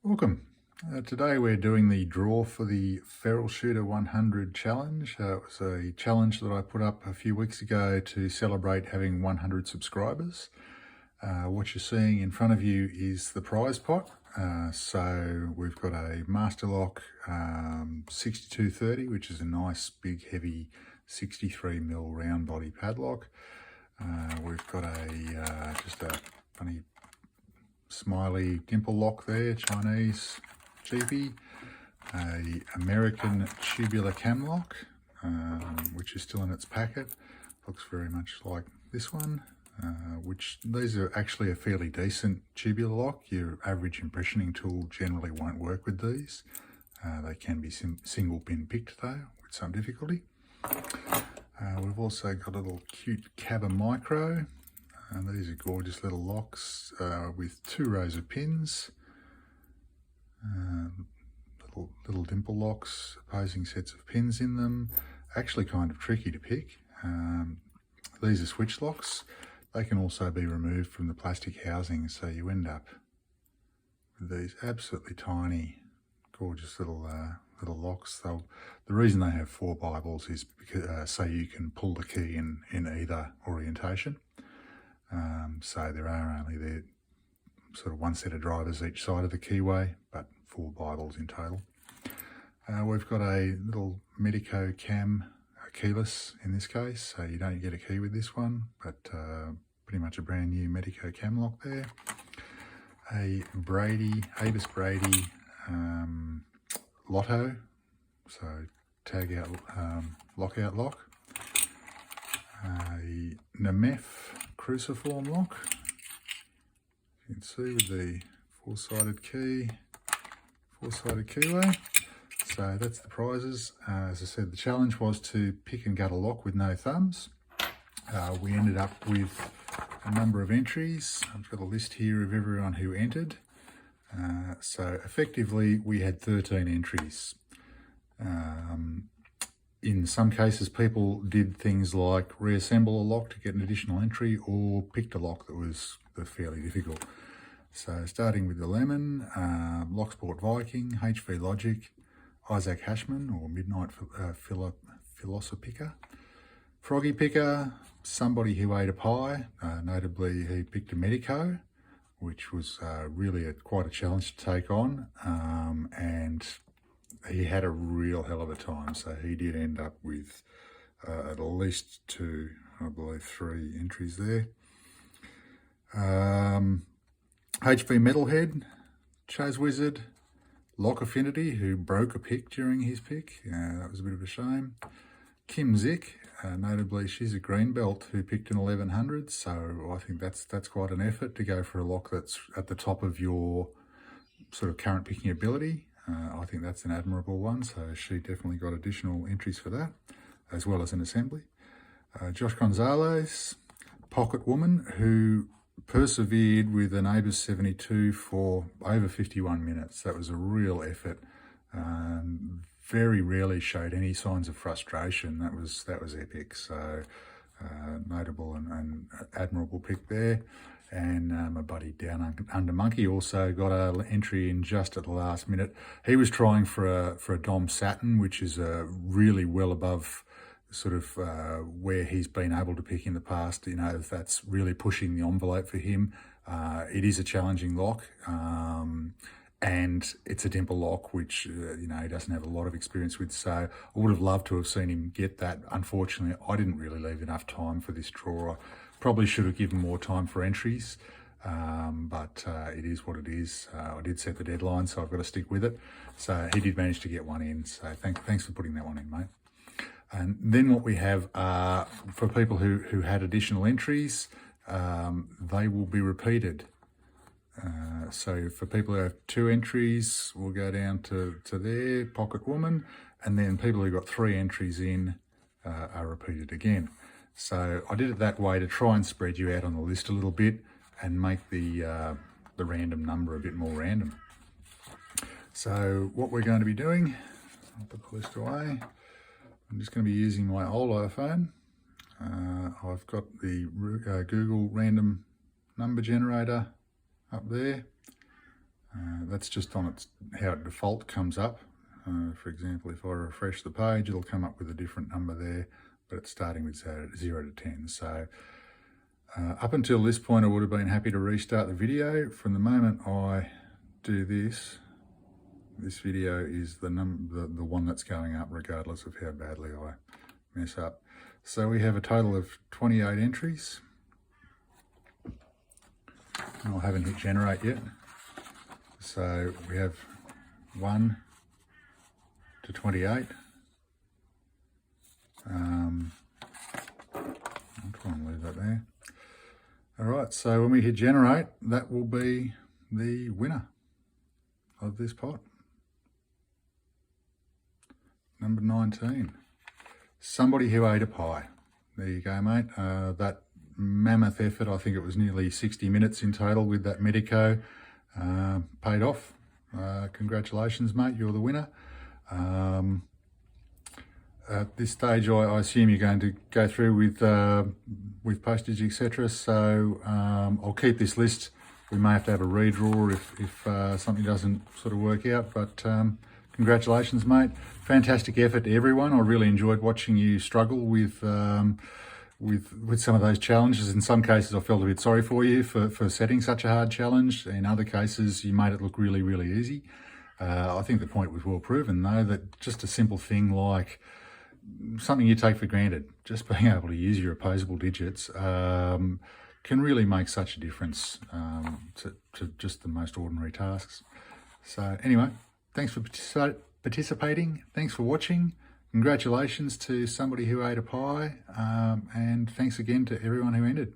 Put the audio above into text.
Welcome. Today we're doing the draw for the Feral Shooter 100 challenge. It was a challenge that I put up a few weeks ago to celebrate having 100 subscribers. What you're seeing in front of you is the prize pot. So we've got a Master Lock 6230, which is a nice big heavy 63mm round body padlock. We've got just a funny smiley dimple lock there, Chinese cheapie, a American tubular cam lock, which is still in its packet. Looks very much like this one, which these are actually a fairly decent tubular lock. Your average impressioning tool generally won't work with these. They can be single pin picked though, with some difficulty. We've also got a little cute Cabba Micro. And these are gorgeous little locks with 2 rows of pins, little dimple locks, opposing sets of pins in them. Actually kind of tricky to pick. These are switch locks. They can also be removed from the plastic housing, so you end up with these absolutely tiny, gorgeous little locks. The reason they have 4 Bibles is because so you can pull the key in either orientation. So there are only the sort of 1 set of drivers each side of the keyway, but 4 Bibles in total. We've got a little Medico cam keyless in this case, so you don't get a key with this one, but pretty much a brand new Medico cam lock there. A Avis Brady Lotto, so tag out lockout lock. A Nemef cruciform lock, you can see with the 4-sided key, 4-sided keyway. So that's the prizes. As I said, the challenge was to pick and gut a lock with no thumbs. We ended up with a number of entries. I've got a list here of everyone who entered. So effectively we had 13 entries. In some cases, people did things like reassemble a lock to get an additional entry, or picked a lock that was fairly difficult. So starting with the Lemon, Locksport Viking, HV Logic, Isaac Hashman or Midnight Philosophica, Froggy Picker, somebody who ate a pie, notably he picked a Medico, which was really quite a challenge to take on, and he had a real hell of a time, so he did end up with at least 2, I believe 3 entries there. HV Metalhead, Chaz Wizard, Lock Affinity, who broke a pick during his pick, that was a bit of a shame. Kim Zick, notably she's a green belt who picked an 1100, so I think that's quite an effort to go for a lock that's at the top of your sort of current picking ability. I think that's an admirable one, so she definitely got additional entries for that, as well as an assembly. Josh Gonzalez, Pocket Woman, who persevered with an Avis 72 for over 51 minutes. That was a real effort. Very rarely showed any signs of frustration. That was epic. So notable and admirable pick there. And my buddy Down Under Monkey also got an entry in just at the last minute. He was trying for a Dom Saturn, which is really well above sort of where he's been able to pick in the past. You know, that's really pushing the envelope for him. It is a challenging lock, and it's a dimple lock, which you know, he doesn't have a lot of experience with. So I would have loved to have seen him get that. Unfortunately, I didn't really leave enough time for this draw. Probably should have given more time for entries, but it is what it is. I did set the deadline, so I've got to stick with it. So he did manage to get one in, so thanks for putting that one in, mate. And then what we have for people who had additional entries, they will be repeated. So for people who have 2 entries, we'll go down to there, Pocket Woman, and then people who got 3 entries in are repeated again. So I did it that way to try and spread you out on the list a little bit and make the random number a bit more random. So what we're going to be doing, I'll put the list away. I'm just going to be using my old iPhone. I've got the Google random number generator up there. That's just on its how it default comes up. For example, if I refresh the page, it'll come up with a different number there, but it's starting with 0 to 10. So up until this point, I would have been happy to restart the video. From the moment I do this, this video is the one that's going up regardless of how badly I mess up. So we have a total of 28 entries. I haven't hit generate yet. So we have 1 to 28. I'll try and leave that there. All right, so when we hit generate, that will be the winner of this pot. Number 19. Somebody who ate a pie. There you go, mate. That mammoth effort, I think it was nearly 60 minutes in total with that Medico, paid off. Congratulations, mate, you're the winner. At this stage, I assume you're going to go through with postage, etc. So I'll keep this list. We may have to have a redraw if something doesn't sort of work out. But congratulations, mate. Fantastic effort to everyone. I really enjoyed watching you struggle with some of those challenges. In some cases, I felt a bit sorry for you for setting such a hard challenge. In other cases, you made it look really, really easy. I think the point was well proven, though, that just a simple thing like something you take for granted, just being able to use your opposable digits, can really make such a difference to just the most ordinary tasks. So anyway, thanks for participating. Thanks for watching. Congratulations to somebody who ate a pie, and thanks again to everyone who entered.